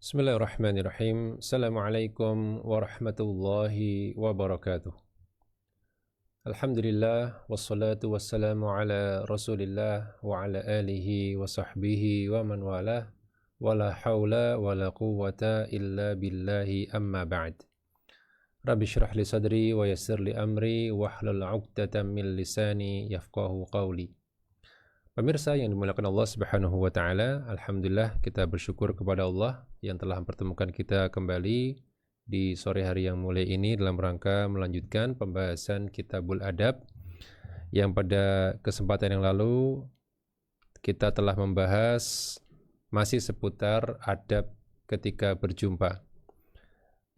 Bismillahirrahmanirrahim. Assalamualaikum warahmatullahi wabarakatuh. Alhamdulillah wassalatu wassalamu ala Rasulillah wa ala alihi wa sahbihi wa man walah wa la hawla wa la quwwata illa billahi amma ba'd. Rabbi syrah li sadri wa yassir li amri wahlul 'uqdatam min lisani yafqahu qawli. Pemirsa yang dimuliakan Allah Subhanahu wa taala, alhamdulillah kita bersyukur kepada Allah yang telah mempertemukan kita kembali di sore hari yang mulia ini dalam rangka melanjutkan pembahasan Kitabul Adab yang pada kesempatan yang lalu kita telah membahas masih seputar adab ketika berjumpa.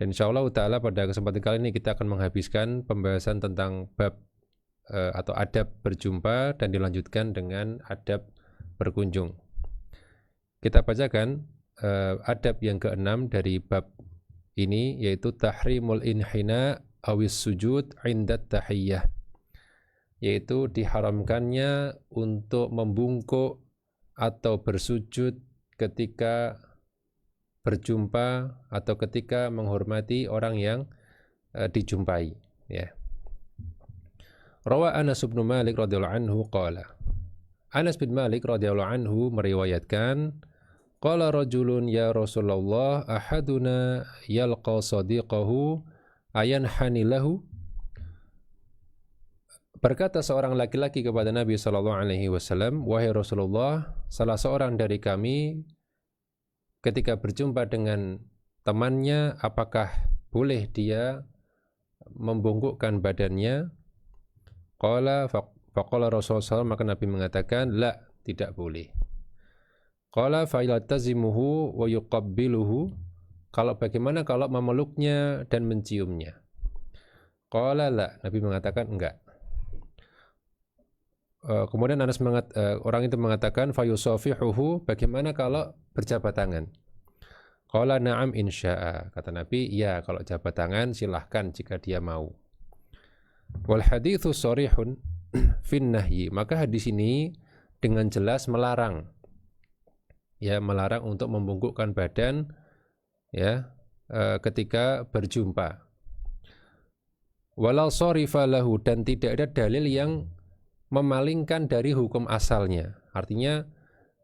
Dan insyaallah taala pada kesempatan kali ini kita akan menghabiskan pembahasan tentang bab atau adab berjumpa dan dilanjutkan dengan adab berkunjung. Kita bacakan adab yang keenam dari bab ini, yaitu tahrimul inhina awis sujud indat tahiyyah, yaitu diharamkannya untuk membungkuk atau bersujud ketika berjumpa atau ketika menghormati orang yang dijumpai, ya. Rawa Anas bin Malik radhiyallahu anhu qala. Anas bin Malik radhiyallahu anhu meriwayatkan, qala rajulun ya Rasulullah ahaduna yalqa sadiqahu ayanhani lahu. Berkata seorang laki-laki kepada Nabi sallallahu alaihi wasallam, wahai Rasulullah, salah seorang dari kami ketika berjumpa dengan temannya, apakah boleh dia membungkukkan badannya? Faqala Rasulullah SAW, maka Nabi mengatakan, la, tidak boleh. Qala fa'ilatazimuhu wa yuqabbiluhu, kalau bagaimana kalau memeluknya dan menciumnya? Qala la, Nabi mengatakan enggak. Kemudian orang itu mengatakan fayusafihuhu, bagaimana kalau berjabat tangan? Qala na'am insya'a, kata Nabi, ya, kalau jabat tangan silahkan jika dia mau. Wal haditsu sharihun fin nahyi, maka hadis ini dengan jelas melarang, ya, melarang untuk membungkukkan badan, ya, ketika berjumpa. Walau sharifa lahu, dan tidak ada dalil yang memalingkan dari hukum asalnya. Artinya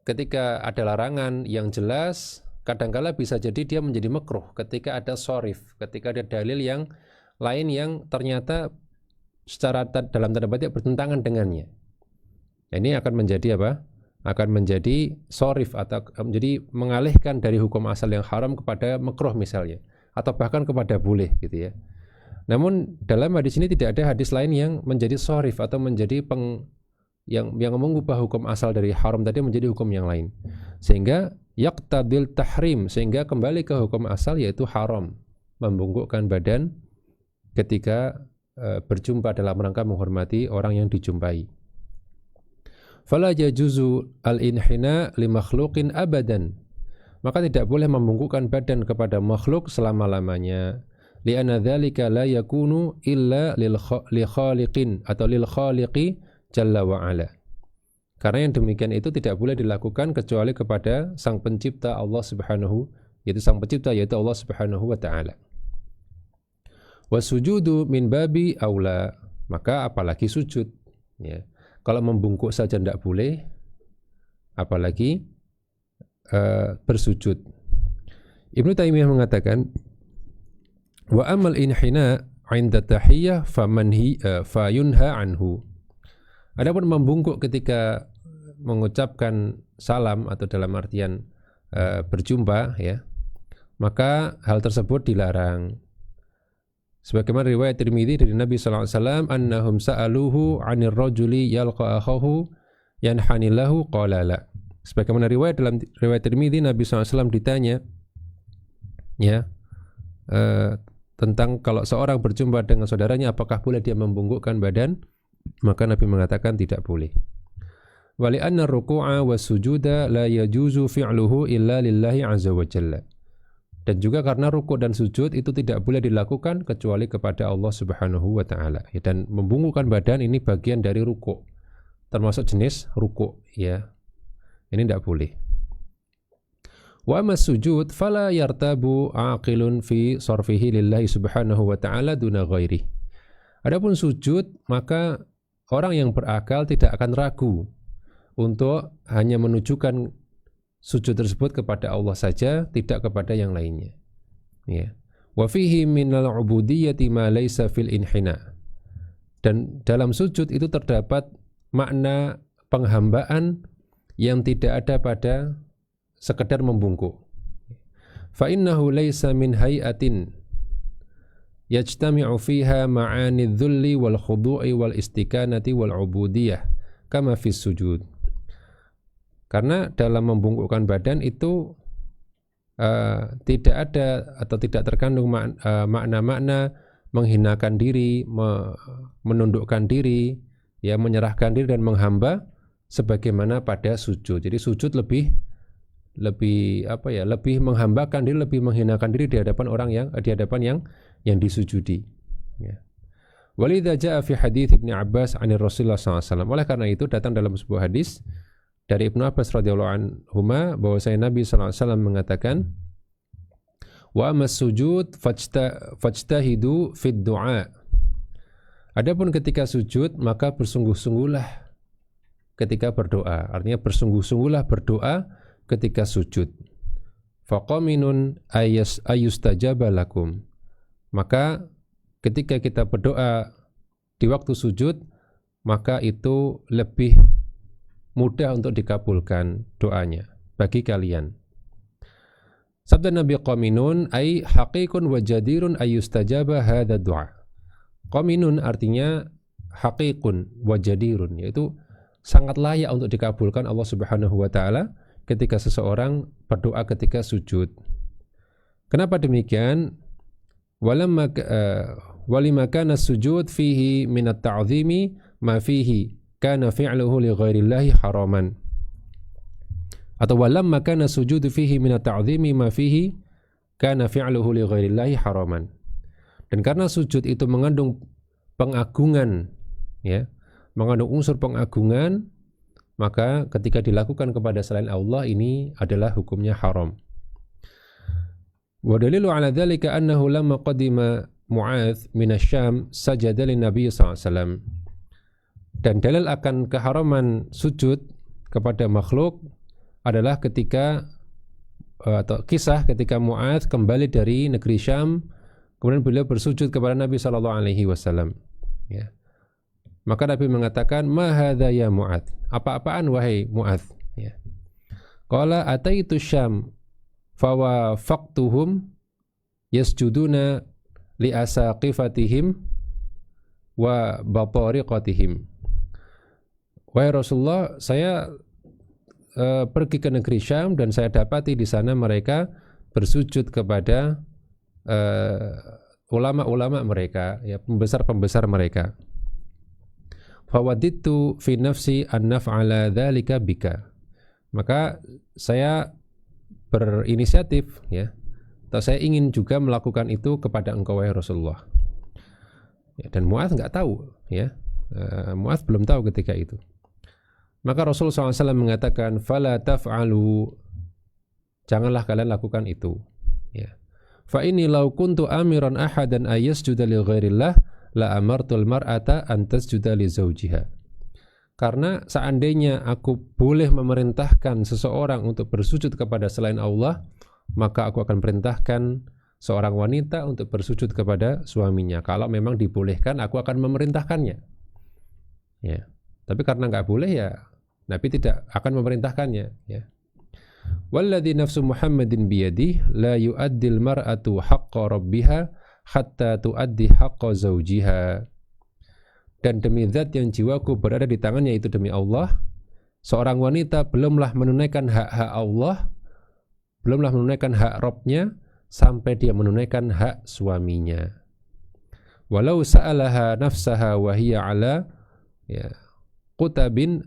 ketika ada larangan yang jelas, kadangkala bisa jadi dia menjadi makruh ketika ada sharif, ketika ada dalil yang lain yang ternyata secara dalam tanda petik bertentangan dengannya. Ini akan menjadi apa? Akan menjadi sharif atau menjadi mengalihkan dari hukum asal yang haram kepada makruh misalnya, atau bahkan kepada boleh, gitu ya. Namun dalam hadis ini tidak ada hadis lain yang menjadi sharif atau menjadi yang mengubah hukum asal dari haram tadi menjadi hukum yang lain, sehingga yaqtadil tahrim, sehingga kembali ke hukum asal yaitu haram membungkukkan badan ketika berjumpa dalam rangka menghormati orang yang dijumpai. Fala yajuzu al-inhina li makhluqin abadan, maka tidak boleh membungkukkan badan kepada makhluk selama-lamanya. Li'anna dzalika la yakunu illa li khaliqin atau lil khaliqi jalla wa ala. Karena yang demikian itu tidak boleh dilakukan kecuali kepada sang pencipta Allah Subhanahu, yaitu sang pencipta yaitu Allah Subhanahu wa taala. Wasujudu min babi aula, maka apalagi sujud, ya. Kalau membungkuk saja tidak boleh, apalagi bersujud. Ibnu Taimiyah mengatakan, wa amal inhina 'inda tahiyyah fayunha anhu. Adapun membungkuk ketika mengucapkan salam atau dalam artian berjumpa, ya, maka hal tersebut dilarang. Sebagaimana riwayat Tirmidzi dari Nabi sallallahu alaihi wasallam, annahum sa'aluhu 'anir rajuli yalqa akhahu yanhani lahu qala la. Sebagaimana riwayat dalam riwayat Tirmidzi, Nabi sallallahu alaihi wasallam ditanya, ya, tentang kalau seorang berjumpa dengan saudaranya apakah boleh dia membungkukkan badan, maka Nabi mengatakan tidak boleh. Wa li anna ruku'a was sujuda la yajuzu fi'luhu illa lillahi 'azza wa jalla. Dan juga karena rukuk dan sujud itu tidak boleh dilakukan kecuali kepada Allah Subhanahu wa taala. Dan membungkukkan badan ini bagian dari rukuk, termasuk jenis rukuk, ya. Ini tidak boleh. Wa amma sujud fala yartabu aqilun fi sarfihi lillahi subhanahu wa ta'ala duna ghairi. Adapun sujud, maka orang yang berakal tidak akan ragu untuk hanya menunjukkan sujud tersebut kepada Allah saja, tidak kepada yang lainnya. Ya. Wa fihi minal ubudiyyati ma laysa fil inhina. Dan dalam sujud itu terdapat makna penghambaan yang tidak ada pada sekedar membungkuk. Fa innahu laysa min hay'atin yajtami'u fiha ma'ani dzulli wal khudu'i wal istikanati wal ubudiyah kama fis sujud. Karena dalam membungkukkan badan itu tidak ada atau tidak terkandung makna-makna menghinakan diri, menundukkan diri, ya, menyerahkan diri dan menghamba sebagaimana pada sujud. Jadi sujud lebih menghambakan diri, lebih menghinakan diri di hadapan orang yang disujudi. Ya. Walidza jaa fi hadits Ibnu Abbas 'anil Rasulullah SAW. Oleh karena itu datang dalam sebuah hadis dari Ibnu Abbas radhiyallahu anhuma bahwasanya Nabi SAW mengatakan, wa amas sujud fajtahidu fid du'a. Adapun ketika sujud maka bersungguh-sungguhlah ketika berdoa. Artinya bersungguh-sungguhlah berdoa ketika sujud. Faqaminun ayustajaba lakum. Maka ketika kita berdoa di waktu sujud, maka itu lebih mudah untuk dikabulkan doanya bagi kalian. Sabda Nabi qaminun ay haqiqun wa jadirun ayustajaba hadha du'a. Qaminun artinya haqiqun wa jadirun, yaitu sangat layak untuk dikabulkan Allah Subhanahu wa taala ketika seseorang berdoa ketika sujud. Kenapa demikian? Walima kana sujud fihi min at-ta'zimi ma fihi kana fi'luhu li ghairillahi haraman. Atau walamma kana sujudu fihi min at-ta'zimi ma fihi kana fi'luhu li ghairillahi haraman. Dan karena sujud itu mengandung pengagungan, ya, mengandung unsur pengagungan, maka ketika dilakukan kepada selain Allah ini adalah hukumnya haram. Wa dalilu ala dzalika annahu lamma qadima Mu'adz min asy-Syam sajada lin Nabi sallallahu alaihi wasallam. Dan dalil akan keharaman sujud kepada makhluk adalah ketika atau kisah ketika Mu'adz kembali dari negeri Syam, kemudian beliau bersujud kepada Nabi sallallahu alaihi wasallam, ya. Maka Nabi mengatakan, "Ma hadza ya Mu'adz?" Apa-apaan wahai Mu'adz, ya. Qala ataitu Syam fa wafaqtuhum yasjuduna li asaqifatihim wa batariqatihim. Wahai Rasulullah, saya pergi ke negeri Syam dan saya dapati di sana mereka bersujud kepada ulama-ulama mereka, ya, pembesar-pembesar mereka. Fawadittu fi nafsi an naf'ala dzalika bika. Maka saya berinisiatif, ya, atau saya ingin juga melakukan itu kepada engkau wahai Rasulullah. Ya, dan Mu'adz enggak tahu, ya. Mu'adz belum tahu ketika itu. Maka Rasulullah SAW mengatakan, fala taf'alu, janganlah kalian lakukan itu, ya. Fa inni law kuntu amiran ahadan ayasjuda li ghairillah la amartul mar'ata an tasjuda li zawjiha. Karena seandainya aku boleh memerintahkan seseorang untuk bersujud kepada selain Allah, maka aku akan perintahkan seorang wanita untuk bersujud kepada suaminya. Kalau memang dibolehkan, aku akan memerintahkannya, ya. Tapi karena enggak boleh, ya Nabi tidak akan memerintahkannya, ya. Walladzi nafsu Muhammadin biyadihi la yu'addil mar'atu haqqa rabbiha hatta tu'addi haqqa zawjiha. Dan demi zat yang jiwaku berada di tangannya, itu demi Allah, seorang wanita belumlah menunaikan hak-hak Allah, belumlah menunaikan hak Rabbnya sampai dia menunaikan hak suaminya. Walau sa'alaha nafsaha wa hiya ala, ya, qutabin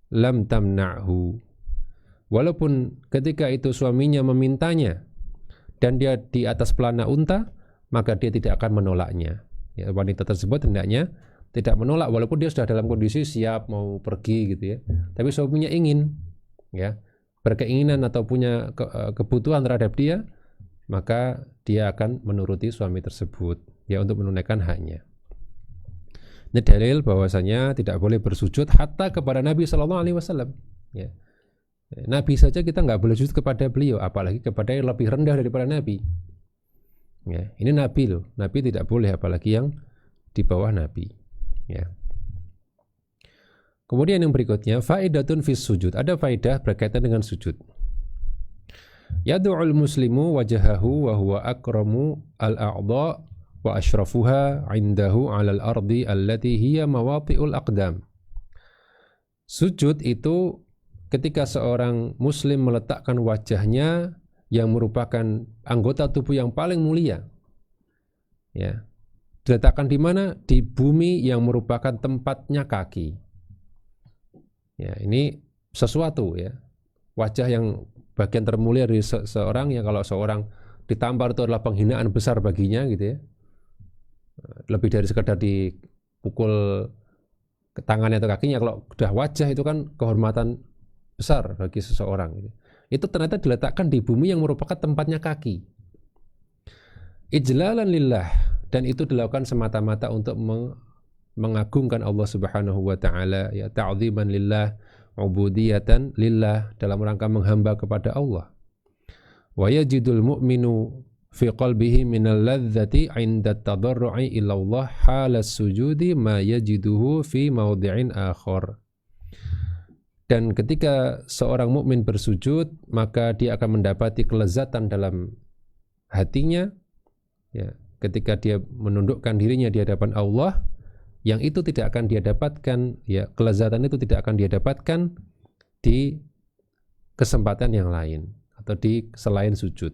lam tamna'hu. Walaupun ketika itu suaminya memintanya dan dia di atas pelana unta, maka dia tidak akan menolaknya, ya. Wanita tersebut hendaknya tidak menolak walaupun dia sudah dalam kondisi siap mau pergi, gitu ya. Tapi suaminya ingin, ya, berkeinginan atau punya kebutuhan terhadap dia, maka dia akan menuruti suami tersebut ya untuk menunaikan haknya. Ini dalil bahwasanya tidak boleh bersujud hatta kepada Nabi Shallallahu Alaihi Wasallam. Ya. Nabi saja kita nggak boleh sujud kepada beliau, apalagi kepada yang lebih rendah daripada Nabi. Ya. Ini Nabi loh, Nabi tidak boleh, apalagi yang di bawah Nabi. Ya. Kemudian yang berikutnya, faidatun fis sujud. Ada faidah berkaitan dengan sujud. Yadu'ul muslimu wajahahu wa huwa akramu al-a'dha wa ashrafuha indahu 'alal ardi allati hiya mawati'ul aqdam. Sujud itu ketika seorang muslim meletakkan wajahnya yang merupakan anggota tubuh yang paling mulia. Ya. Diletakkan di mana? Di bumi yang merupakan tempatnya kaki. Ya, ini sesuatu ya. Wajah yang bagian termulia dari seorang, yang kalau seorang ditampar itu adalah penghinaan besar baginya gitu ya. Lebih dari sekedar dipukul ke tangannya atau kakinya, kalau udah wajah itu kan kehormatan besar bagi seseorang gitu. Itu ternyata diletakkan di bumi yang merupakan tempatnya kaki. Ijlalan lillah, dan itu dilakukan semata-mata untuk mengagungkan Allah Subhanahu wa taala, ya, ta'dziman lillah, ubudiyatan lillah, dalam rangka menghamba kepada Allah. Wa yajidul mu'minu fi qalbihi minal ladzati 'inda tadarru'i ila Allah halas sujudi ma yajiduhu fi mawdi'in akhar. Dan ketika seorang mukmin bersujud, maka dia akan mendapati kelezatan dalam hatinya ya, ketika dia menundukkan dirinya di hadapan Allah, yang itu tidak akan dia dapatkan ya, kelezatan itu tidak akan dia dapatkan di kesempatan yang lain atau di selain sujud.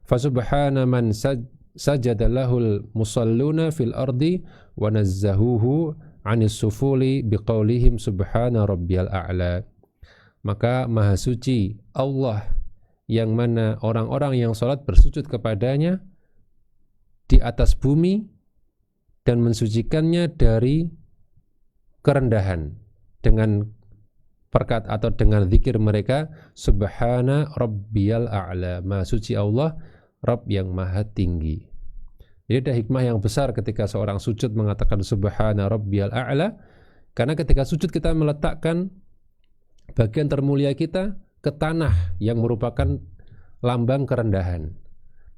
Fasubhana man sajada lahul musalluna fil ardi wa nazzahuhu 'anis sufuli biqaulihim subhana rabbiyal a'la. Maka maha suci Allah yang mana orang-orang yang salat bersujud kepadanya di atas bumi dan mensucikannya dari kerendahan dengan perkat atau dengan zikir mereka, subhana rabbiyal a'la, maha suci Allah, Rabb yang maha tinggi. Jadi ada hikmah yang besar ketika seorang sujud mengatakan subhana rabbiyal a'la, karena ketika sujud kita meletakkan bagian termulia kita ke tanah yang merupakan lambang kerendahan.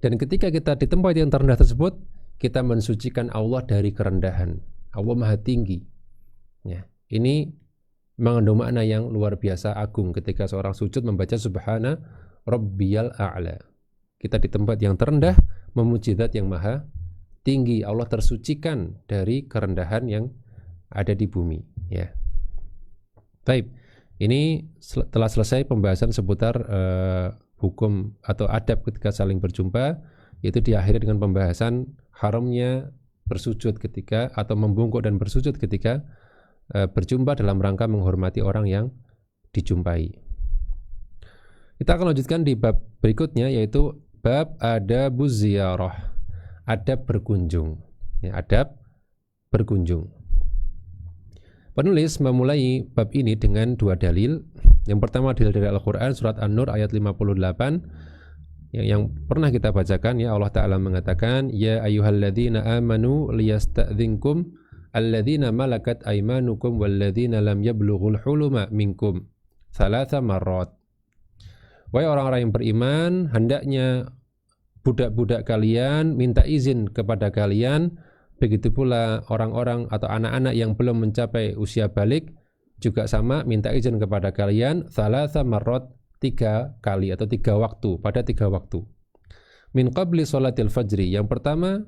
Dan ketika kita di tempat yang terendah tersebut, kita mensucikan Allah dari kerendahan. Allah maha tinggi. Ya, ini mengandung makna yang luar biasa agung ketika seorang sujud membaca subhana rabbiyal a'la. Kita di tempat yang terendah memuji zat yang maha tinggi. Allah tersucikan dari kerendahan yang ada di bumi. Ya. Baik, ini telah selesai pembahasan seputar hukum atau adab ketika saling berjumpa, yaitu diakhiri dengan pembahasan haramnya bersujud ketika atau membungkuk dan bersujud ketika berjumpa dalam rangka menghormati orang yang dijumpai. Kita akan lanjutkan di bab berikutnya, yaitu bab adabuz ziyarah, adab berkunjung. Ya, adab berkunjung. Penulis memulai bab ini dengan dua dalil. Yang pertama dalil dari Al-Quran, surat An-Nur ayat 58 yang pernah kita bacakan. Ya, Allah Ta'ala mengatakan, ya ayyuhalladzina amanu liyasta'dzinkum alladzina malakat aymanukum walladzina lam yablughul huluma minkum thalatha marrat. Wahai orang-orang yang beriman, hendaknya budak-budak kalian minta izin kepada kalian, begitu pula orang-orang atau anak-anak yang belum mencapai usia balik juga sama, minta izin kepada kalian thalatha marrat, 3 kali atau 3 waktu, pada 3 waktu. Min qabli sholatil fajri, yang pertama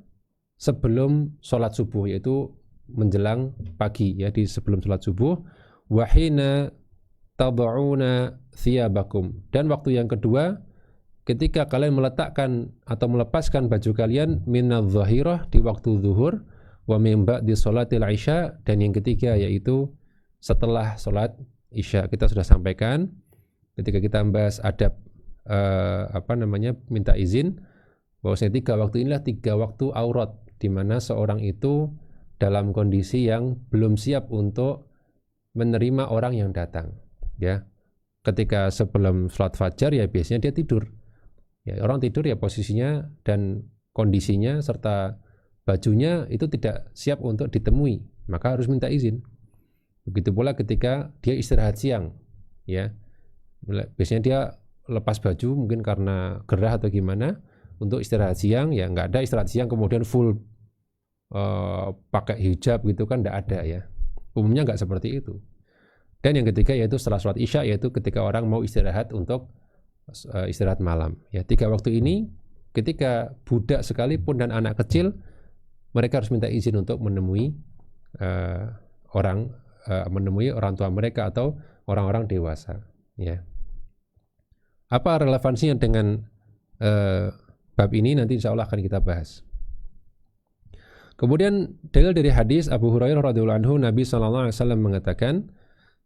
sebelum sholat subuh, yaitu menjelang pagi ya, di sebelum sholat subuh. Wahina tad'una thiyabakum, dan waktu yang kedua ketika kalian meletakkan atau melepaskan baju kalian minadh dhahirah, di waktu zuhur. Wa min ba'di sholatil isya, dan yang ketiga yaitu setelah sholat isya. Kita sudah sampaikan ketika kita membahas adab minta izin, bahwasanya 3 waktu inilah 3 waktu aurat, di mana seorang itu dalam kondisi yang belum siap untuk menerima orang yang datang ya. ketika sebelum sholat fajar ya biasanya dia tidur. Ya, orang tidur ya posisinya dan kondisinya serta bajunya itu tidak siap untuk ditemui, maka harus minta izin. Begitu pula ketika dia istirahat siang, ya biasanya dia lepas baju mungkin karena gerah atau gimana untuk istirahat siang, ya nggak ada istirahat siang kemudian full pakai hijab gitu kan, nggak ada ya. Umumnya nggak seperti itu. Dan yang ketiga yaitu setelah sholat isya, yaitu ketika orang mau istirahat untuk istirahat malam. Ya, 3 waktu ini ketika budak sekalipun dan anak kecil, mereka harus minta izin untuk menemui menemui orang tua mereka atau orang-orang dewasa. Ya. Apa relevansinya dengan bab ini, nanti insya Allah akan kita bahas. Kemudian dalil dari hadis Abu Hurairah radhiyallahu anhu, Nabi sallallahu alaihi wasallam mengatakan,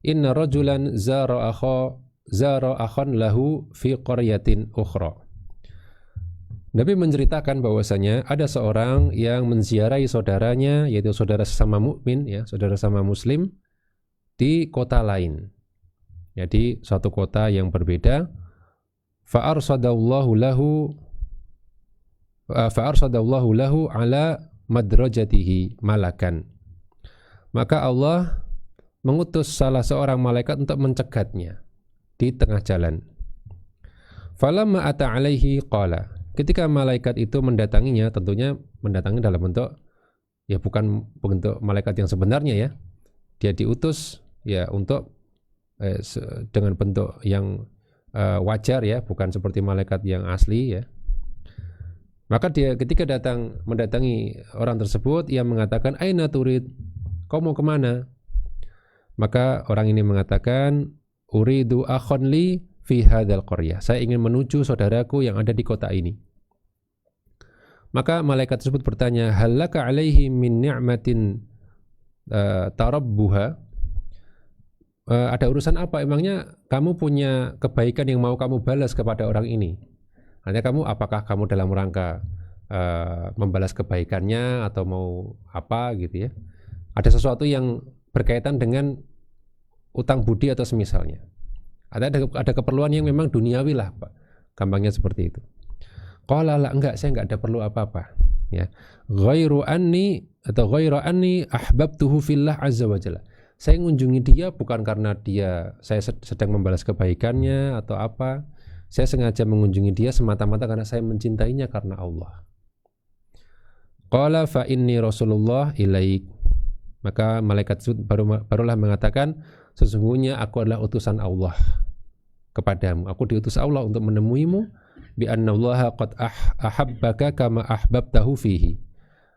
"Inna rajulan zara akhan lahu fi qaryatin ukhra." Nabi menceritakan bahwasanya ada seorang yang menziarahi saudaranya, yaitu saudara sesama mukmin, ya, saudara sama muslim di kota lain. Ya, di suatu kota yang berbeda. Fa arsadallahu lahu ala madrajatihi malakan. Maka Allah mengutus salah seorang malaikat untuk mencegatnya di tengah jalan. Falamma ata alaihi qala. Ketika malaikat itu mendatanginya, tentunya mendatangi dalam bentuk ya bukan bentuk malaikat yang sebenarnya ya. Dia diutus ya untuk dengan bentuk yang wajar ya, bukan seperti malaikat yang asli ya. Maka dia ketika mendatangi orang tersebut, ia mengatakan, "Aina turid? Kau mau kemana?" Maka orang ini mengatakan, "Uridu akhon li fi hadzal qaryah." Saya ingin menuju saudaraku yang ada di kota ini. Maka malaikat tersebut bertanya, "Halaka alaihi min ni'matin tarabbuha?" Ada urusan apa? Emangnya kamu punya kebaikan yang mau kamu balas kepada orang ini? Hanya apakah kamu dalam rangka membalas kebaikannya atau mau apa gitu ya? Ada sesuatu yang berkaitan dengan utang budi atau semisalnya. Ada keperluan yang memang duniawi lah, Pak. Gampangnya seperti itu. Qala la, enggak, saya enggak ada perlu apa-apa. Ya. Ghairu anni ahbabtuhu fillah azza wa jalla. Saya mengunjungi dia bukan karena saya sedang membalas kebaikannya atau apa. Saya sengaja mengunjungi dia semata-mata karena saya mencintainya karena Allah. Qala fa inni Rasulullah ilaik. Maka malaikat barulah mengatakan, sesungguhnya aku adalah utusan Allah kepadamu. Aku diutus Allah untuk menemuimu, bi annallaha qad ahabbaka kama ahbabtahu fihi.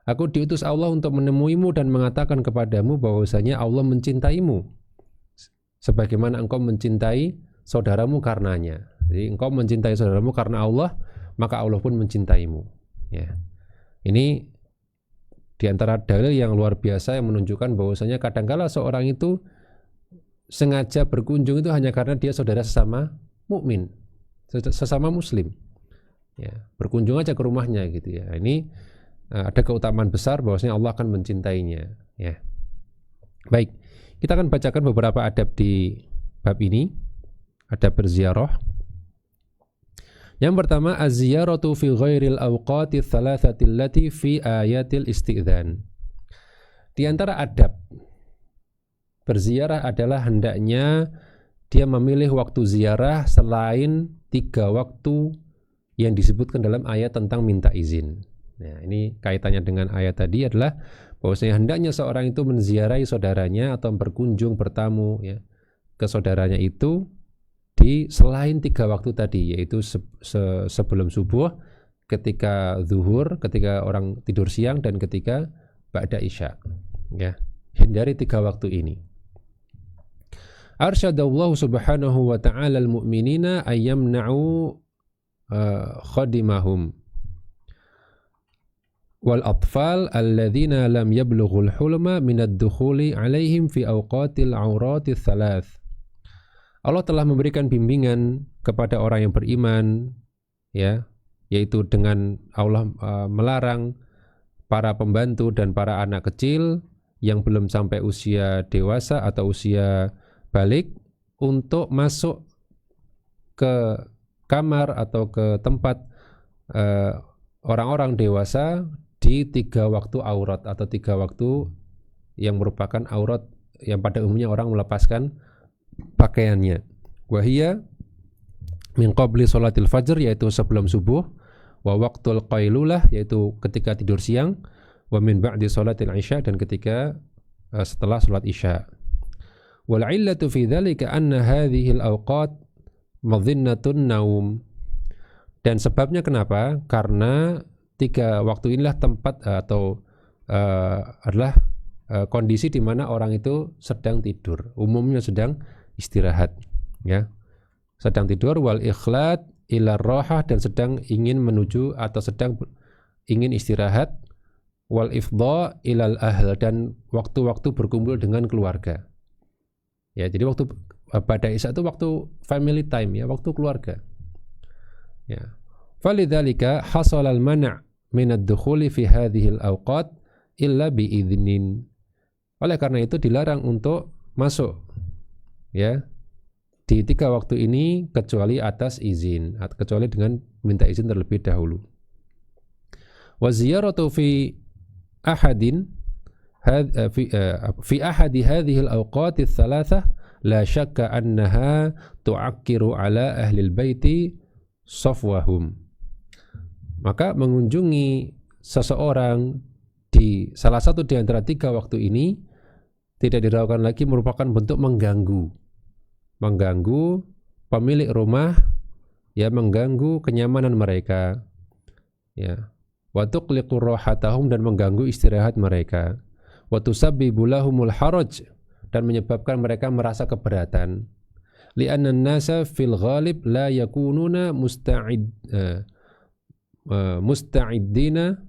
Aku diutus Allah untuk menemuimu dan mengatakan kepadamu bahwasanya Allah mencintaimu sebagaimana engkau mencintai saudaramu karenanya. Jadi engkau mencintai saudaramu karena Allah, maka Allah pun mencintaimu. Ya. Ini di antara dalil yang luar biasa yang menunjukkan bahwasanya kadangkala seorang itu sengaja berkunjung itu hanya karena dia saudara sesama mukmin, sesama muslim. Ya, berkunjung aja ke rumahnya gitu ya. Ini ada keutamaan besar bahwasanya Allah akan mencintainya. Ya. Baik, kita akan bacakan beberapa adab di bab ini. Adab berziarah. Yang pertama, az-ziyaratu fi ghairil awqati tsalatsati allati fi ayatil isti'dzan. Di antara adab berziarah adalah hendaknya dia memilih waktu ziarah selain 3 waktu yang disebutkan dalam ayat tentang minta izin. Nah, ini kaitannya dengan ayat tadi adalah bahwasanya hendaknya seorang itu menziarahi saudaranya atau berkunjung bertamu ya ke saudaranya itu di selain 3 waktu tadi, yaitu sebelum subuh, ketika zuhur, ketika orang tidur siang, dan ketika ba'da isya. Ya, hindari 3 waktu ini. Arsyadallahu subhanahu wa ta'ala al-mu'minina ayyamna'u khadimahum wal atfal alladhina lam yablughul hulma minad dukhuli alaihim fi awqatil awrati thalath. Allah telah memberikan bimbingan kepada orang yang beriman, ya, yaitu dengan Allah melarang para pembantu dan para anak kecil yang belum sampai usia dewasa atau usia balik untuk masuk ke kamar atau ke tempat orang-orang dewasa di 3 waktu aurat atau 3 waktu yang merupakan aurat yang pada umumnya orang melepaskan pakaiannya. Wahia min qabli sholatil fajr, yaitu sebelum subuh, wa waqtul qailulah, yaitu ketika tidur siang, wa min ba'di sholatil isya, dan ketika setelah sholat isya. Wal illatu fi dzalika anna hadhihi al-awqat madhinnatun naum. Dan sebabnya kenapa? Karena 3 waktu inilah tempat atau adalah kondisi di mana orang itu sedang tidur, umumnya sedang istirahat, ya, sedang tidur. Wal ikhlat ila rohah, dan sedang ingin menuju atau sedang ingin istirahat. Wal ifdha ilal ahl, dan waktu-waktu berkumpul dengan keluarga. Ya, jadi waktu pada isya itu waktu family time, ya, waktu keluarga. Ya. Falidzalika hasal al-man' min ad-dukhuli fi hadhihi al-awqat illa bi idnin. Oleh karena itu dilarang untuk masuk, ya, di 3 waktu ini kecuali atas izin, kecuali dengan minta izin terlebih dahulu. Wa ziyaratu fi ahadin fi ahadi hadhihi al-awqat ats-tsalatsah la syakka annaha tu'akkiru ala ahli al-baiti safwahum. Maka mengunjungi seseorang di salah satu di antara 3 waktu ini tidak diragukan lagi merupakan bentuk mengganggu pemilik rumah, ya, mengganggu kenyamanan mereka, ya, wa tuqliqu rahatahum, dan mengganggu istirahat mereka, wa tusabbibu lahumul haraj, dan menyebabkan mereka merasa keberatan. Li'anna an-nasa fil ghalib la yakununa musta'iddina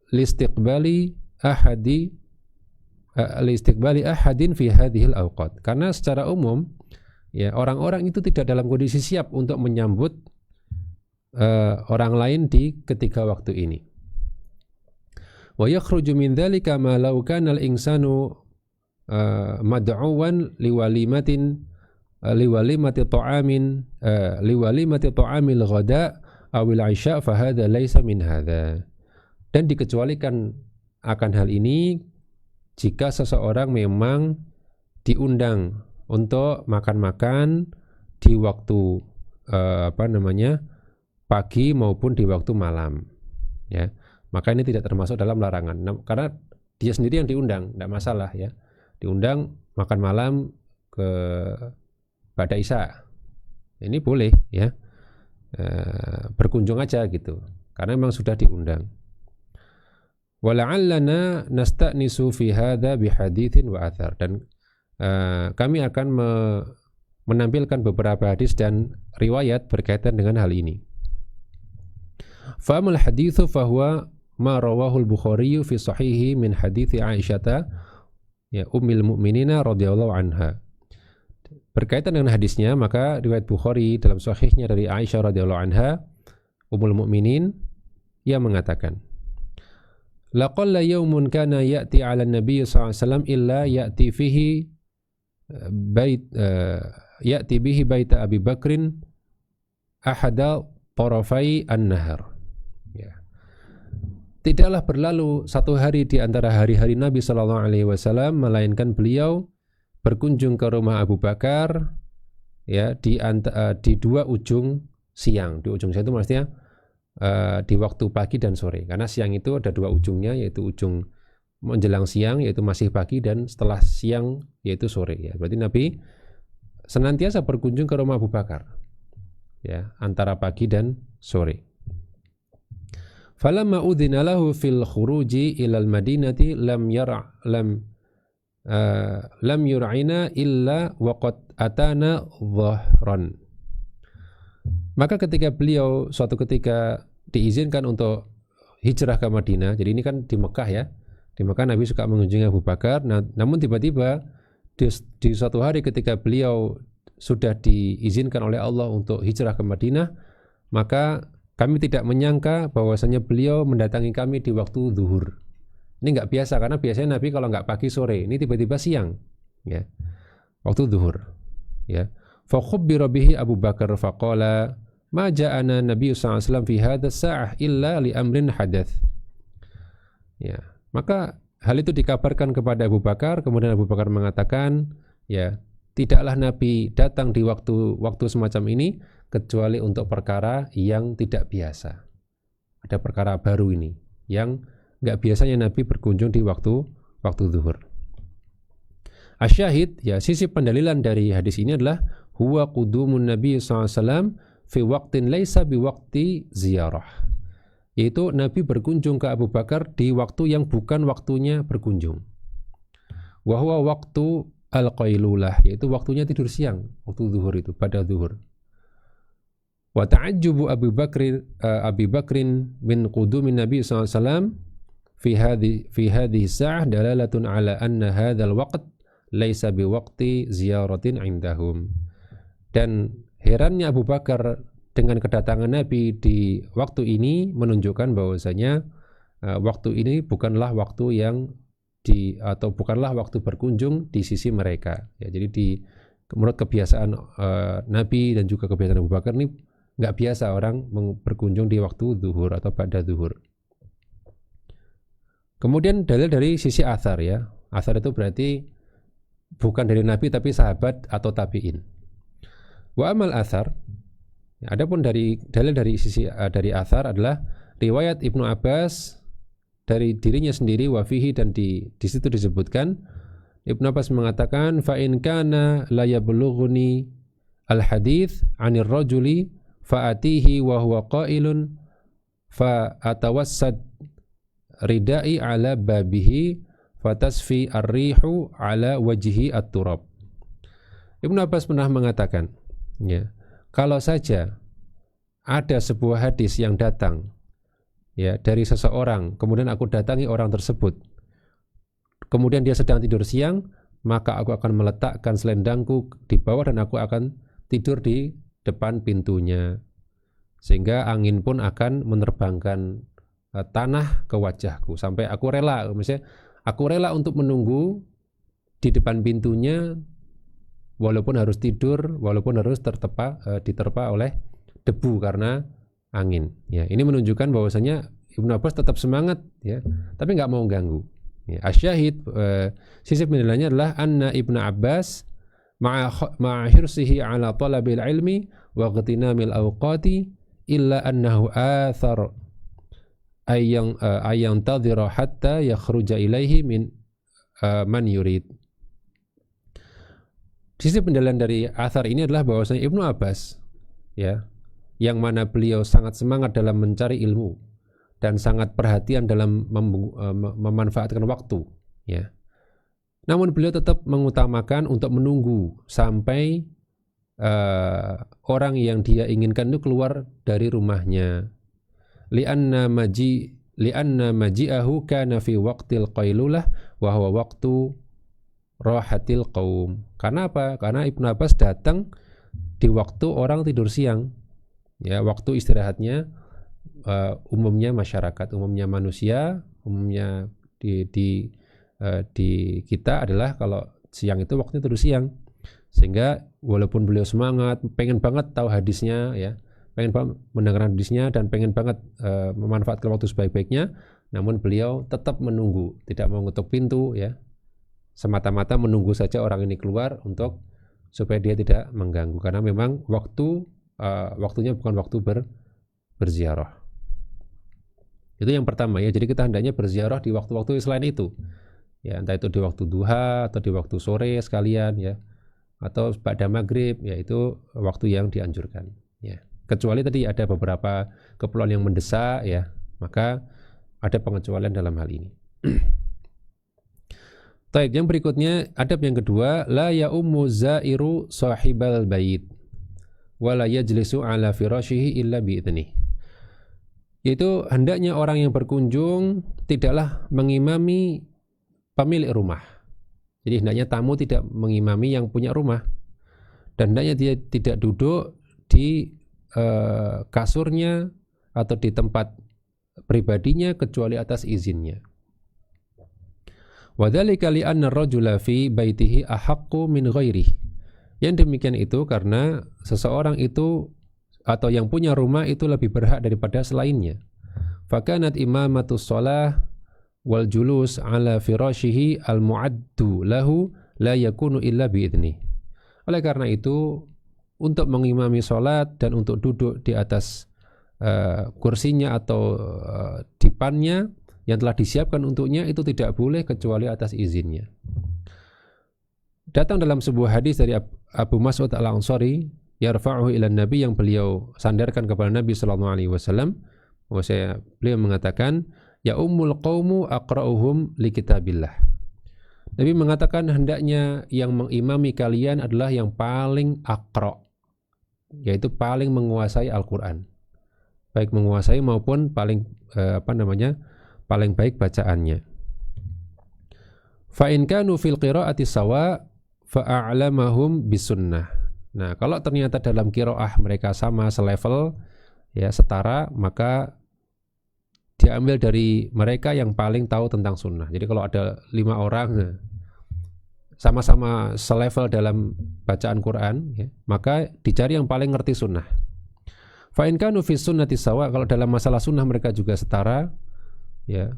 listiqbali ahadin fi hadhil awqat. Karena secara umum, ya, orang-orang itu tidak dalam kondisi siap untuk menyambut orang lain di ketiga waktu ini. Wa yakhruju min dzalika ma law kana al-insanu mad'uwan liwalimati ta'amil ghada awil 'isha fa hadha laysa min hadha. Dan dikecualikan akan hal ini jika seseorang memang diundang untuk makan-makan di waktu pagi maupun di waktu malam, ya, maka ini tidak termasuk dalam larangan, karena dia sendiri yang diundang, tidak masalah, ya, diundang makan malam pada isya, ini boleh, ya, berkunjung aja gitu, karena memang sudah diundang. Wala'allana nasta'nisu fi hadza bihaditsin wa athar, dan kami akan menampilkan beberapa hadis dan riwayat berkaitan dengan hal ini. Fa'amal haditsu fahuwa ma rawahu al-Bukhari fi sahihi min hadithi Aisyah, ya, ummil mu'minina radhiyallahu anha. Berkaitan dengan hadisnya, maka riwayat Bukhari dalam sahihnya dari Aisyah radhiyallahu anha, ummul mu'minin, ia mengatakan, laqalla yawmun kana ya'ti 'ala an-nabiy sallallahu alaihi wasallam illa ya'ti bihi bait Abi Bakrin ahada tarafai an-nahar. Ya. Tidaklah berlalu satu hari di antara hari-hari Nabi sallallahu alaihi wasallam melainkan beliau berkunjung ke rumah Abu Bakar, ya, di 2 ujung siang. Di ujung siang itu maksudnya di waktu pagi dan sore, karena siang itu ada 2 ujungnya, yaitu ujung menjelang siang yaitu masih pagi, dan setelah siang yaitu sore, ya. Berarti Nabi senantiasa berkunjung ke rumah Abu Bakar, ya, antara pagi dan sore. Falamma udhina lahu fil khuruji ilal madinati lam yur'ina illa waqad atana dhahran. Maka ketika beliau suatu ketika diizinkan untuk hijrah ke Madinah, jadi ini kan di Mekah, ya, di Mekah Nabi suka mengunjungi Abu Bakar, namun tiba-tiba di suatu hari ketika beliau sudah diizinkan oleh Allah untuk hijrah ke Madinah, maka kami tidak menyangka bahwasanya beliau mendatangi kami di waktu zuhur. Ini nggak biasa, karena biasanya Nabi kalau nggak pagi sore, ini tiba-tiba siang, ya, waktu zuhur, ya. Fakhubbira bihi Abu Bakar faqala ma ja'ana Nabi sallallahu alaihi wasallam fi hadha sa'ah illa li amrin hadath. Ya, maka hal itu dikabarkan kepada Abu Bakar, kemudian Abu Bakar mengatakan, ya, tidaklah Nabi datang di waktu semacam ini kecuali untuk perkara yang tidak biasa. Ada perkara baru ini yang enggak biasanya Nabi berkunjung di waktu zuhur. Asyahid, ya, sisi pendalilan dari hadis ini adalah huwa qudumun Nabi sallallahu alaihi wasallam fi waqtin laisa biwaqti ziyarah, yaitu Nabi berkunjung ke Abu Bakar di waktu yang bukan waktunya berkunjung. Wa huwa waktu al-qailulah, yaitu waktunya tidur siang, waktu zuhur itu, pada zuhur. Wa ta'ajjubu Abi Bakrin min qudumin Nabi sallallahu alaihi wasallam fi hadhihi sa'ah dalalatun ala anna hadzal waqt laisa biwaqti ziyaratin indahum. Dan herannya Abu Bakar dengan kedatangan Nabi di waktu ini menunjukkan bahwasanya waktu ini bukanlah waktu yang bukanlah waktu berkunjung di sisi mereka. Ya, jadi menurut kebiasaan Nabi dan juga kebiasaan Abu Bakar ini nggak biasa orang berkunjung di waktu zuhur atau pada zuhur. Kemudian dalil dari sisi athar, ya. Athar itu berarti bukan dari Nabi tapi sahabat atau tabi'in. Wa amal athar, adapun dalil dari sisi dari athar adalah riwayat Ibnu Abbas dari dirinya sendiri, wafihi, dan di situ disebutkan Ibnu Abbas mengatakan fa in kana la yablughuni al hadits 'anir rajuli fa atihi wa huwa qailun fa atawassad ridai ala babihi fatasfi ar-rihu ala wajhi at-turab. Ibnu Abbas pernah mengatakan, ya, kalau saja ada sebuah hadis yang datang, ya, dari seseorang, kemudian aku datangi orang tersebut, kemudian dia sedang tidur siang, maka aku akan meletakkan selendangku di bawah dan aku akan tidur di depan pintunya, sehingga angin pun akan menerbangkan tanah ke wajahku sampai aku rela, misalnya aku rela untuk menunggu di depan pintunya walaupun harus tidur, walaupun harus diterpa oleh debu karena angin. Ya, ini menunjukkan bahwasanya Ibnu Abbas tetap semangat, ya, tapi nggak mau ganggu. Ya, asyahid, sisi penilaiannya adalah anna Ibnu Abbas ma'a hirsihi ala talabil ilmi wa ghatinamil awqati illa annahu athar ayang tadhira hatta yakhruja ilaihi min man yurid. Sisi pendalilan dari athar ini adalah bahwasanya Ibnu Abbas, ya, yang mana beliau sangat semangat dalam mencari ilmu dan sangat perhatian dalam memanfaatkan waktu, ya. Namun beliau tetap mengutamakan untuk menunggu sampai orang yang dia inginkan itu keluar dari rumahnya. Li'anna maji'ahu kana fi waqtil qailulah wa huwa waqtu rahatil qaum. Karena apa? Karena Ibnu Abbas datang di waktu orang tidur siang, ya, waktu istirahatnya umumnya masyarakat, umumnya manusia, umumnya di kita adalah kalau siang itu waktunya tidur siang. Sehingga walaupun beliau semangat, pengen banget tahu hadisnya, ya, pengen banget mendengar hadisnya dan pengen banget memanfaatkan waktu sebaik-baiknya, namun beliau tetap menunggu, tidak mengetuk pintu, ya, semata-mata menunggu saja orang ini keluar untuk supaya dia tidak mengganggu, karena memang waktunya bukan waktu berziarah. Itu yang pertama, ya. Jadi kita hendaknya berziarah di waktu-waktu selain itu, ya, entah itu di waktu duha atau di waktu sore sekalian, ya, atau pada maghrib, ya, itu waktu yang dianjurkan, ya. Kecuali tadi ada beberapa keperluan yang mendesak, ya, maka ada pengecualian dalam hal ini. Baik, yang berikutnya, adab yang kedua, la ya'ummu zairu sahibal bait wa la yajlisu ala firashihi illa bi'idnih. Yaitu hendaknya orang yang berkunjung tidaklah mengimami pemilik rumah. Jadi hendaknya tamu tidak mengimami yang punya rumah, dan hendaknya dia tidak duduk di kasurnya atau di tempat pribadinya kecuali atas izinnya. Wa dzalika li anna ar-rajula fi baitihi ahaqqu min ghairihi Yang demikian itu karena seseorang itu atau yang punya rumah itu lebih berhak daripada selainnya. Fakanat imamatus shalah wal julus ala firashihi al mu'addu lahu la yakunu illa biidni. Oleh karena itu, untuk mengimami sholat dan untuk duduk di atas kursinya atau dipannya yang telah disiapkan untuknya itu tidak boleh kecuali atas izinnya. Datang dalam sebuah hadis dari Abu Mas'ud Al-Ansari yarfa'uhu ila Nabi, yang beliau sandarkan kepada Nabi sallallahu alaihi wasallam, beliau mengatakan, ya ummul qaumu aqra'uhum li kitabillah. Nabi mengatakan hendaknya yang mengimami kalian adalah yang paling aqra', yaitu paling menguasai Al-Qur'an. Baik menguasai maupun paling paling baik bacaannya. Fa in kanu fil qira'ati sawa fa a'lamahum bisunnah. Nah, kalau ternyata dalam qiraah mereka sama, selevel, ya setara, maka diambil dari mereka yang paling tahu tentang sunnah. Jadi kalau ada 5 orang sama-sama selevel dalam bacaan Quran, ya, maka dicari yang paling ngerti sunnah. Fa in kanu fi sunnati sawa, kalau dalam masalah sunnah mereka juga setara, ya,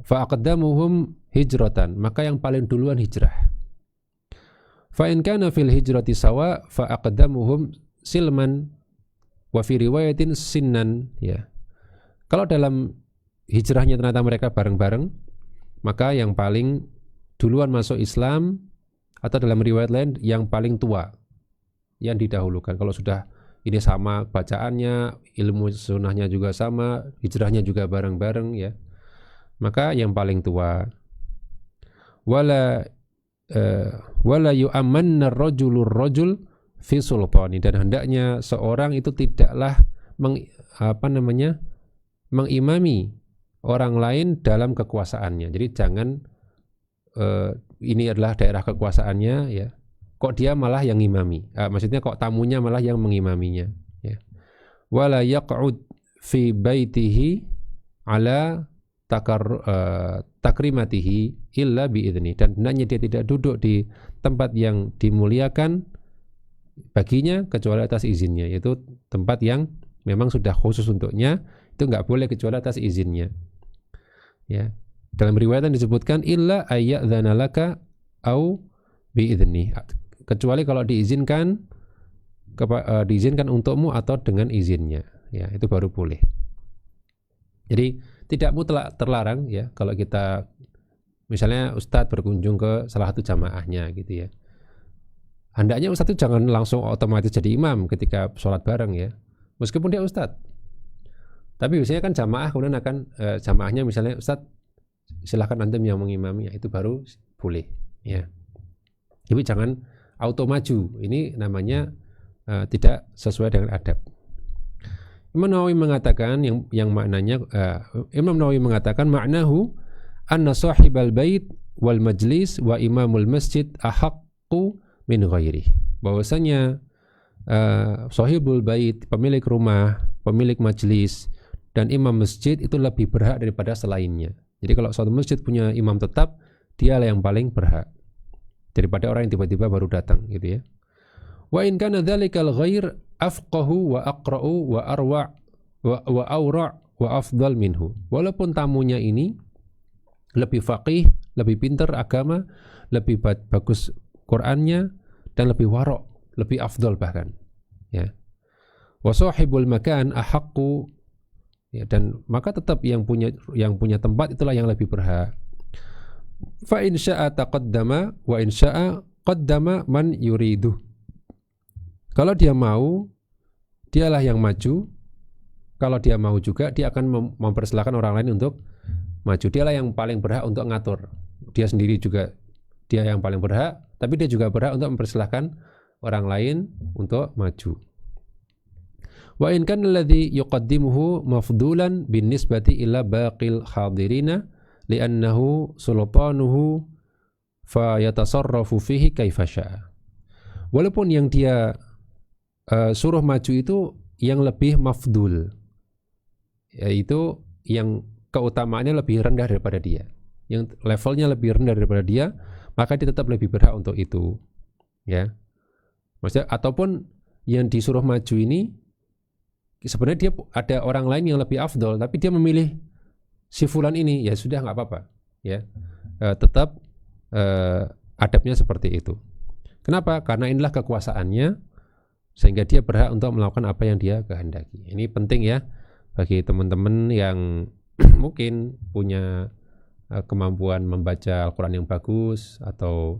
fa aqdamuhum hijratan, maka yang paling duluan hijrah. Fa in kana fil hijrati sawa fa aqdamuhum silman wa fi riwayatin sinnan, ya. Kalau dalam hijrahnya ternyata mereka bareng-bareng, maka yang paling duluan masuk Islam, atau dalam riwayat lain yang paling tua yang didahulukan. Kalau sudah ini sama bacaannya, ilmu sunnahnya juga sama, hijrahnya juga bareng-bareng, ya, maka yang paling tua. Wala yu'ammanna ar-rajulur rajul fi sultani, dan hendaknya seorang itu tidaklah mengimami orang lain dalam kekuasaannya. Jadi jangan ini adalah daerah kekuasaannya, ya, kok dia malah yang ngimami. Maksudnya kok tamunya malah yang mengimaminya, ya. Wala yaq'ud fi baitihi ala takrimatihi illa biidni, dan hendaknya dia tidak duduk di tempat yang dimuliakan baginya kecuali atas izinnya, yaitu tempat yang memang sudah khusus untuknya, itu enggak boleh kecuali atas izinnya, ya. Dalam riwayat disebutkan illa ayyadzana laka au biidni, kecuali kalau diizinkan untukmu atau dengan izinnya, ya, itu baru boleh. Jadi tidak mutlak terlarang, ya, kalau kita misalnya ustadz berkunjung ke salah satu jamaahnya gitu, ya, hendaknya ustadz itu jangan langsung otomatis jadi imam ketika sholat bareng, ya, meskipun dia ustadz. Tapi biasanya kan jamaah kemudian akan jamaahnya misalnya ustadz silahkan antum yang mengimami, ya, itu baru boleh, ya. Tapi jangan auto maju, ini namanya tidak sesuai dengan adab. Imam Nawawi mengatakan yang maknanya Imam Nawawi mengatakan maknahu anna sahibal bait wal majlis wa imamul masjid ahaqqu min ghairi, bahwasanya sahibul bait, pemilik rumah, pemilik majlis, dan imam masjid itu lebih berhak daripada selainnya. Jadi kalau suatu masjid punya imam tetap, dialah yang paling berhak daripada orang yang tiba-tiba baru datang, gitu, ya. Wa in kana dzalikal ghair afqahu wa aqra'u wa arwa' wa awra' wa afdal minhu. Walaupun tamunya ini lebih faqih, lebih pintar agama, lebih bagus Qur'annya, dan lebih warok, lebih afdal bahkan, ya. Wa sahibul makan ahaqqu, ya, dan maka tetap yang punya tempat itulah yang lebih berhak. Fa in syaa taqaddama wa in syaa qaddama man yuridu. Kalau dia mau, dialah yang maju. Kalau dia mau juga, dia akan mempersilahkan orang lain untuk maju. Dialah yang paling berhak untuk ngatur. Dia sendiri juga dia yang paling berhak, tapi dia juga berhak untuk mempersilahkan orang lain untuk maju. Wa in kana alladhi yuqaddimuhu mafdulan bin nisbati ila baqil hadirina li'annahu sultanuhu fa yatasarrafu fihi kaifa syaa. Walaupun yang dia suruh maju itu yang lebih mafdul, yaitu yang keutamaannya lebih rendah daripada dia, yang levelnya lebih rendah daripada dia, maka dia tetap lebih berhak untuk itu, ya. Maksudnya ataupun yang disuruh maju ini sebenarnya dia ada orang lain yang lebih afdol, tapi dia memilih si fulan ini, ya sudah nggak apa-apa, ya. Tetap adabnya seperti itu. Kenapa? Karena inilah kekuasaannya, sehingga dia berhak untuk melakukan apa yang dia kehendaki. Ini penting ya bagi teman-teman yang mungkin punya kemampuan membaca Al-Quran yang bagus, atau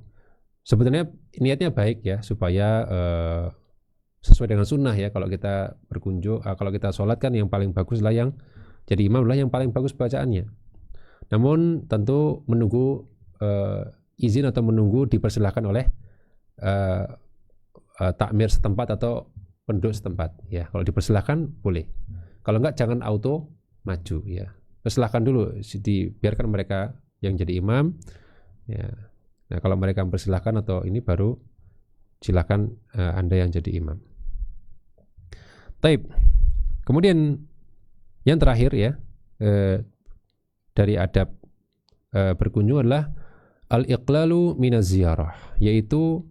sebetulnya niatnya baik ya, supaya sesuai dengan sunnah ya. Kalau kita berkunjung, kalau kita sholat kan yang paling bagus lah, yang jadi imam lah yang paling bagus bacaannya. Namun tentu menunggu izin atau menunggu dipersilahkan oleh takmir setempat atau penduduk setempat ya. Kalau dipersilahkan boleh, kalau enggak jangan auto maju ya. Persilahkan dulu, dibiarkan mereka yang jadi imam ya. Nah kalau mereka mempersilahkan atau ini, baru silakan Anda yang jadi imam. Taib. Kemudian yang terakhir ya, dari adab berkunjung adalah al-iqlalu minaz ziyarah, yaitu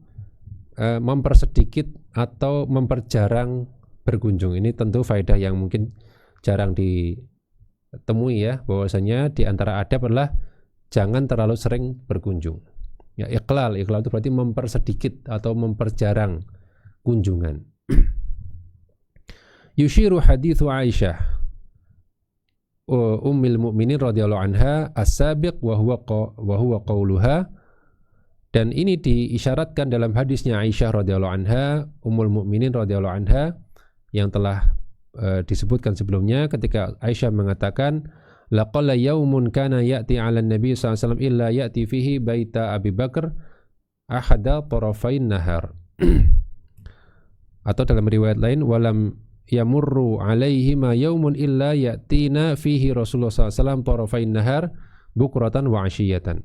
mempersedikit atau memperjarang berkunjung. Ini tentu faedah yang mungkin jarang ditemui ya, bahwasanya di antara adab adalah jangan terlalu sering berkunjung. Ya, iqlal itu berarti mempersedikit atau memperjarang kunjungan. Yushiru hadithu Aisyah ummil mu'minin radhiyallahu anha as-sabiq wa huwa qauluha, dan ini diisyaratkan dalam hadisnya Aisyah radhiyallahu anha, ummul mu'minin radhiyallahu anha, yang telah disebutkan sebelumnya, ketika Aisyah mengatakan laqalla yaumun kana ya'ti 'ala an-nabi sallallahu alaihi wasallam illa ya'ti fihi baita Abi Bakar ahada tarafain nahar. Atau dalam riwayat lain, walam yamurru alaihi ma yaumun illa ya'tina fihi Rasulullah sallallahu alaihi wasallam tarafain nahar bukratan wa 'ashiyatan.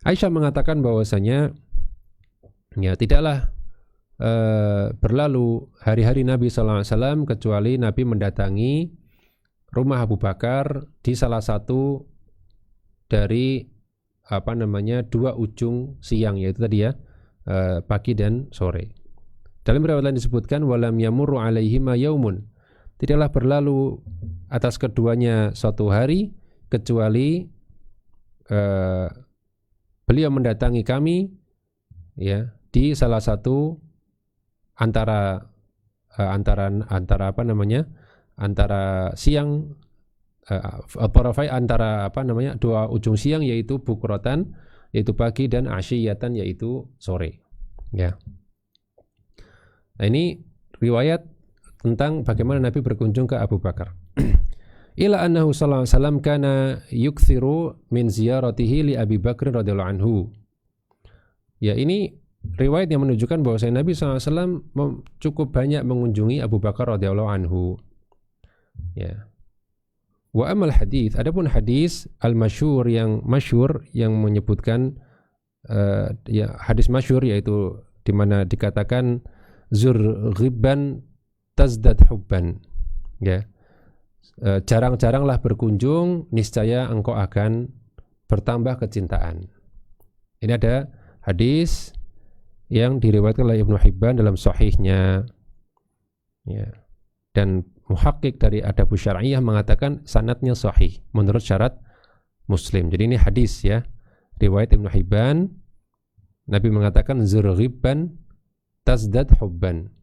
Aisyah mengatakan bahwasanya ya tidaklah berlalu hari-hari Nabi sallallahu alaihi wasallam kecuali Nabi mendatangi rumah Abu Bakar di salah satu dari dua ujung siang, yaitu tadi ya pagi dan sore. Dalam riwayat lain disebutkan walam yamurru alaihima yaumun, tidaklah berlalu atas keduanya suatu hari kecuali beliau mendatangi kami ya di salah satu antara siang dua ujung siang, yaitu bukrotan yaitu pagi, dan asyiyatan yaitu sore ya. Nah ini riwayat tentang bagaimana Nabi berkunjung ke Abu Bakar. Ila annahu sallallahu alaihi wasallam kana yukthiru min ziyaratihi li Abi Bakr radhiyallahu anhu. Ya, ini riwayat yang menunjukkan bahwa Nabi sallallahu alaihi wasallam cukup banyak mengunjungi Abu Bakar radhiyallahu anhu. Ya. Wa amal hadis, adapun hadis al-masyhur yang masyhur yang menyebutkan ya hadis masyhur, yaitu di mana dikatakan zur ghibban tazdad hubban. Ya. Jarang-jaranglah berkunjung, niscaya engkau akan bertambah kecintaan. Ini ada hadis yang diriwayatkan oleh Ibnu Hibban dalam sahihnya ya. Dan muhakkik dari Adabus Syar'iyyah mengatakan sanadnya sahih menurut syarat Muslim. Jadi ini hadis ya, riwayat Ibnu Hibban. Nabi mengatakan zur ghibban tazdad hubban.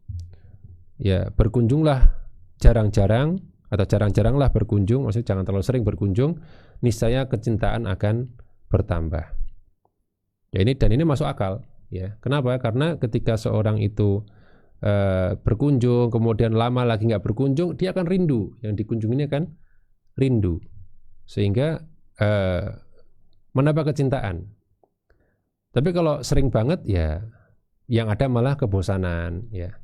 Ya, berkunjunglah jarang-jarang, atau jarang-jaranglah berkunjung, maksudnya jangan terlalu sering berkunjung, niscaya kecintaan akan bertambah. Ya, ini masuk akal ya. Kenapa? Karena ketika seorang itu berkunjung kemudian lama lagi nggak berkunjung, dia akan rindu, yang dikunjunginya kan rindu, sehingga menambah kecintaan. Tapi kalau sering banget ya yang ada malah kebosanan ya.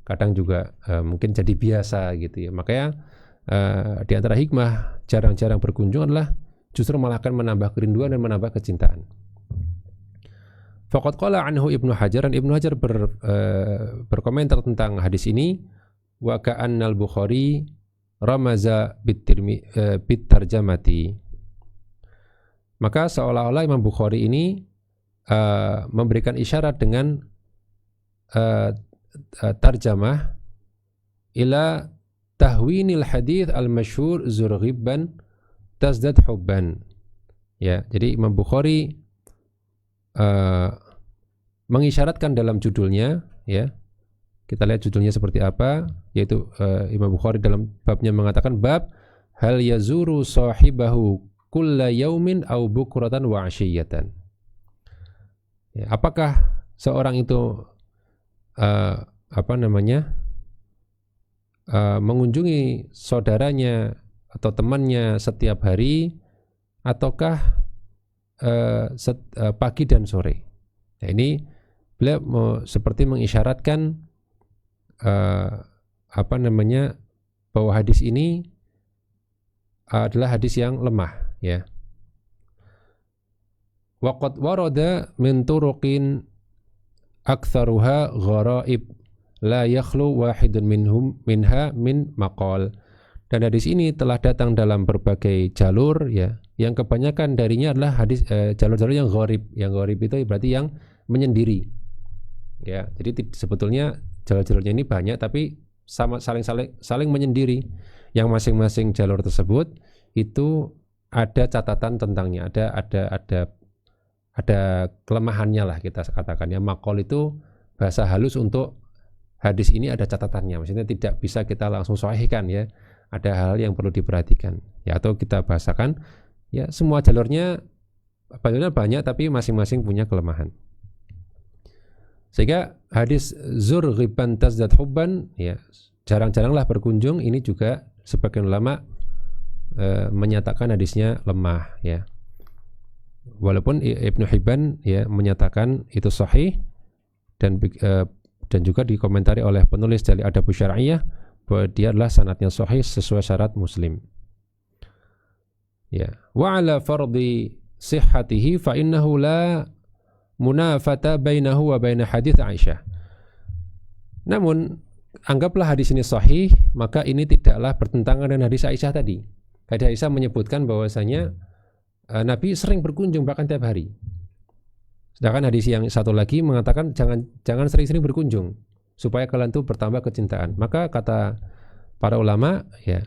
Kadang juga mungkin jadi biasa gitu ya. Makanya di antara hikmah jarang-jarang berkunjung adalah justru malah akan menambah kerinduan dan menambah kecintaan. Faqad qala anhu Ibnu Hajar, dan Ibnu Hajar berkomentar tentang hadis ini, wa ka'annal Bukhari ramaza bitarjamati. Maka seolah-olah Imam Bukhari ini memberikan isyarat dengan tarjamah ila tahwinil hadits al-masyhur zur ghibban tazdad hubban. Ya, jadi Imam Bukhari mengisyaratkan dalam judulnya, ya. Kita lihat judulnya seperti apa, yaitu Imam Bukhari dalam babnya mengatakan bab hal yazuru sahibahu kulla yaumin au bukratan wa ashiyatan. Ya, apakah seorang itu mengunjungi saudaranya atau temannya setiap hari ataukah pagi dan sore. Nah, ini beliau seperti mengisyaratkan bahwa hadis ini adalah hadis yang lemah, ya. Waqad warada min turuqin aktsaruha gharaib la yakhlu wahidun minha min maqal. Dan hadis ini telah datang dalam berbagai jalur, ya, yang kebanyakan darinya adalah hadis jalur-jalur yang gharib. Yang gharib itu berarti yang menyendiri, ya. Jadi sebetulnya jalur-jalurnya ini banyak tapi saling menyendiri. Yang masing-masing jalur tersebut itu ada catatan tentangnya, ada kelemahannya lah kita katakan, ya. Maqal itu bahasa halus untuk hadis ini ada catatannya, maksudnya tidak bisa kita langsung sahihkan, ya. Ada hal yang perlu diperhatikan, ya, atau kita bahasakan, ya, semua jalurnya banyak tapi masing-masing punya kelemahan. Sehingga hadis zur ghibban tazdad hubban, ya, jarang-jaranglah berkunjung, ini juga sebagian ulama menyatakan hadisnya lemah, ya. Walaupun Ibnu Hibban, ya, menyatakan itu sahih, dan juga dikomentari oleh penulis dari Adabus Syar'iyyah bahwa dia adalah sanadnya sahih sesuai syarat Muslim. Ya, wa ala fardhi sihhatihi fa innahu la munafata bainahu wa baina hadits Aisyah. Namun anggaplah hadis ini sahih, maka ini tidaklah bertentangan dengan hadis Aisyah tadi. Hadis Aisyah menyebutkan bahwasanya Nabi sering berkunjung bahkan tiap hari. Sedangkan hadis yang satu lagi mengatakan jangan sering-sering berkunjung supaya kalian itu bertambah kecintaan. Maka kata para ulama, ya,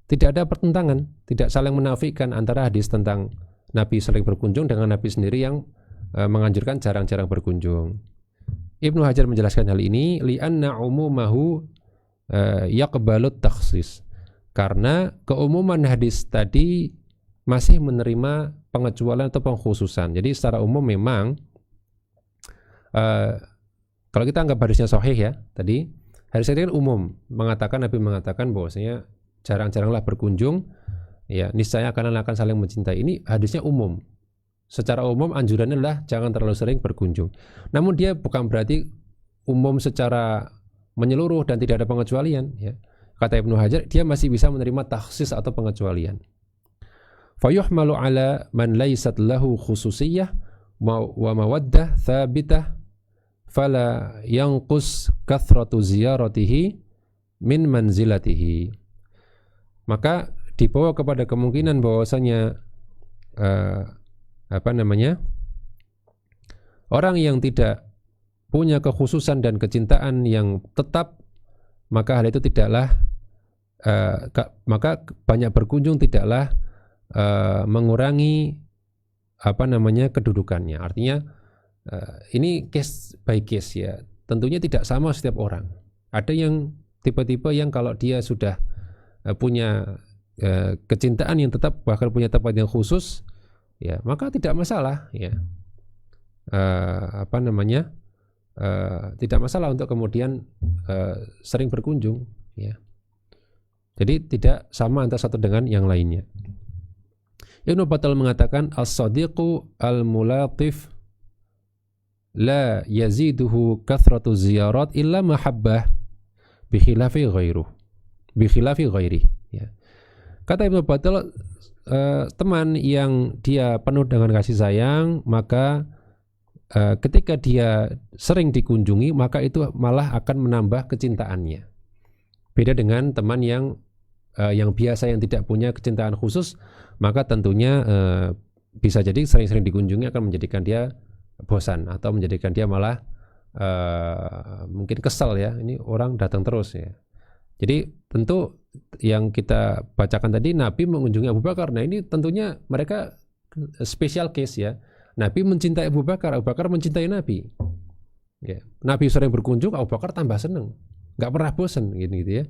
tidak ada pertentangan, tidak saling menafikan antara hadis tentang Nabi sering berkunjung dengan Nabi sendiri yang menganjurkan jarang-jarang berkunjung. Ibnu Hajar menjelaskan hal ini li'anna umumahu yaqbalut takhsis. Karena keumuman hadis tadi masih menerima pengecualian atau pengkhususan. Jadi secara umum memang kalau kita anggap hadisnya sahih, ya, tadi hadis ini kan umum, Nabi mengatakan bahwasanya jarang-jaranglah berkunjung, ya, niscaya akan saling mencintai. Ini hadisnya umum. Secara umum anjurannya adalah jangan terlalu sering berkunjung. Namun dia bukan berarti umum secara menyeluruh dan tidak ada pengecualian, ya. Kata Ibnu Hajar, dia masih bisa menerima takhsis atau pengecualian. Fayuhmalu ala man laysat lahu khususiyah wa mawaddah thabitah fala yanqus kathratu ziyaratihi min manzilatihi. Maka dibawa kepada kemungkinan bahwasanya orang yang tidak punya kekhususan dan kecintaan yang tetap, maka hal itu tidaklah maka banyak berkunjung tidaklah mengurangi kedudukannya. Artinya ini case by case, ya. Tentunya tidak sama setiap orang. Ada yang tipe-tipe yang kalau dia sudah punya kecintaan yang tetap, bahkan punya tempat yang khusus, ya, maka tidak masalah, ya. Tidak masalah untuk kemudian sering berkunjung, ya. Jadi tidak sama antara satu dengan yang lainnya. Ibnu Battal mengatakan as-sadiqu al-mulatif la yaziduhu kathratu ziyarat illa mahabbah bi khilafi ghairi, ya. Kata Ibnu Battal, teman yang dia penuh dengan kasih sayang, maka ketika dia sering dikunjungi, maka itu malah akan menambah kecintaannya. Beda dengan teman yang biasa, yang tidak punya kecintaan khusus, maka tentunya bisa jadi sering-sering dikunjungi akan menjadikan dia bosan atau menjadikan dia malah mungkin kesal ya, ini orang datang terus ya. Jadi tentu yang kita bacakan tadi Nabi mengunjungi Abu Bakar. Nah ini tentunya mereka special case ya. Nabi mencintai Abu Bakar mencintai Nabi. Ya. Nabi sering berkunjung, Abu Bakar tambah seneng, nggak pernah bosan gitu ya.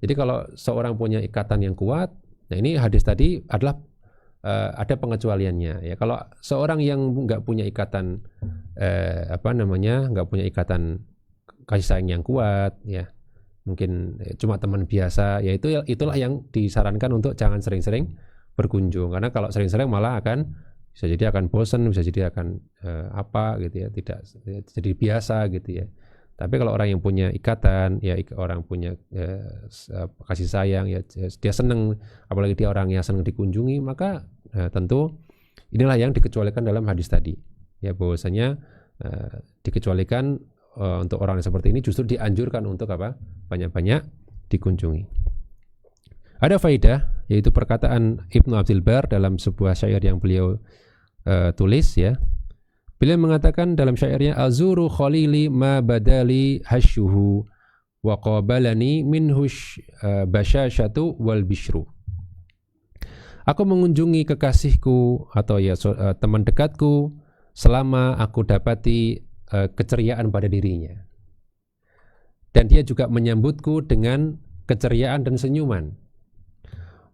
Jadi kalau seorang punya ikatan yang kuat, nah ini hadis tadi adalah ada pengecualiannya ya. Kalau seorang yang nggak punya ikatan nggak punya ikatan kasih sayang yang kuat ya, mungkin cuma teman biasa, ya itulah yang disarankan untuk jangan sering-sering berkunjung, karena kalau sering-sering malah bisa jadi akan bosan, bisa jadi akan gitu ya, tidak jadi biasa gitu ya. Tapi kalau orang yang punya ikatan ya, orang punya kasih sayang ya, dia senang, apalagi dia orang yang senang dikunjungi, maka tentu inilah yang dikecualikan dalam hadis tadi ya, bahwasanya dikecualikan untuk orang yang seperti ini justru dianjurkan untuk banyak-banyak dikunjungi. Ada faidah, yaitu perkataan Ibnu Abdul Bar dalam sebuah syair yang beliau tulis ya. Beliau mengatakan dalam syairnya, azuru khalili ma badali hasyuhu wa qabalani minhush basyashatu wal bishru. Aku mengunjungi kekasihku atau ya teman dekatku selama aku dapati keceriaan pada dirinya, dan dia juga menyambutku dengan keceriaan dan senyuman.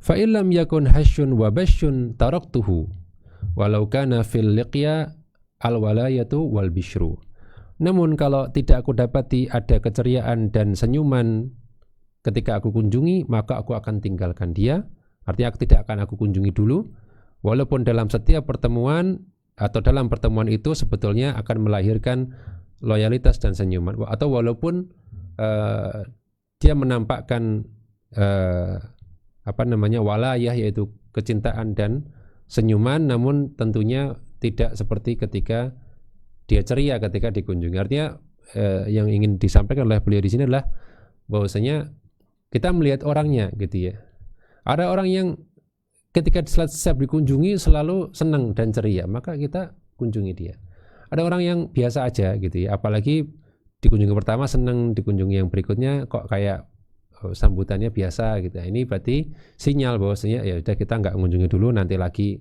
Fa illam yakun hasyun wa basyun taraktuhu walau kana fil liqya al walayatu wal bishru. Namun kalau tidak aku dapati ada keceriaan dan senyuman ketika aku kunjungi, maka aku akan tinggalkan dia. Artinya tidak akan aku kunjungi dulu, walaupun dalam setiap pertemuan atau dalam pertemuan itu sebetulnya akan melahirkan loyalitas dan senyuman, atau walaupun dia menampakkan walayah, yaitu kecintaan dan senyuman, namun tentunya tidak seperti ketika dia ceria ketika dikunjungi. Artinya yang ingin disampaikan oleh beliau di sini adalah bahwasanya kita melihat orangnya gitu ya. Ada orang yang ketika selesai dikunjungi selalu senang dan ceria, maka kita kunjungi dia. Ada orang yang biasa aja gitu ya, apalagi dikunjungi pertama senang, dikunjungi yang berikutnya kok kayak sambutannya biasa gitu. Ini berarti sinyal bahwasanya ya udah, kita nggak mengunjungi dulu, nanti lagi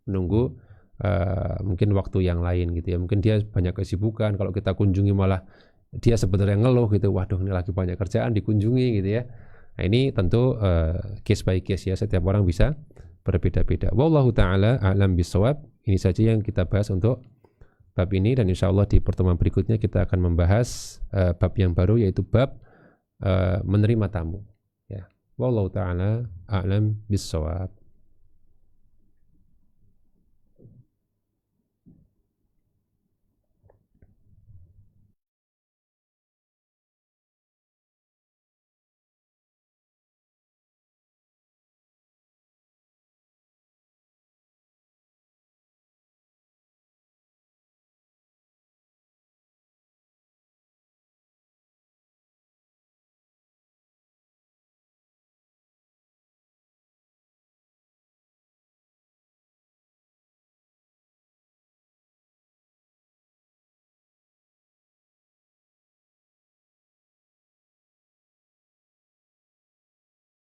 menunggu mungkin waktu yang lain gitu ya. Mungkin dia banyak kesibukan, kalau kita kunjungi malah dia sebetulnya ngeluh gitu, waduh ini lagi banyak kerjaan dikunjungi gitu ya. Nah ini tentu case by case ya, setiap orang bisa berbeda-beda. Wallahu ta'ala a'lam bisawab. Ini saja yang kita bahas untuk bab ini, dan insya Allah di pertemuan berikutnya kita akan membahas bab yang baru, yaitu bab menerima tamu ya. Wallahu ta'ala a'lam bisawab.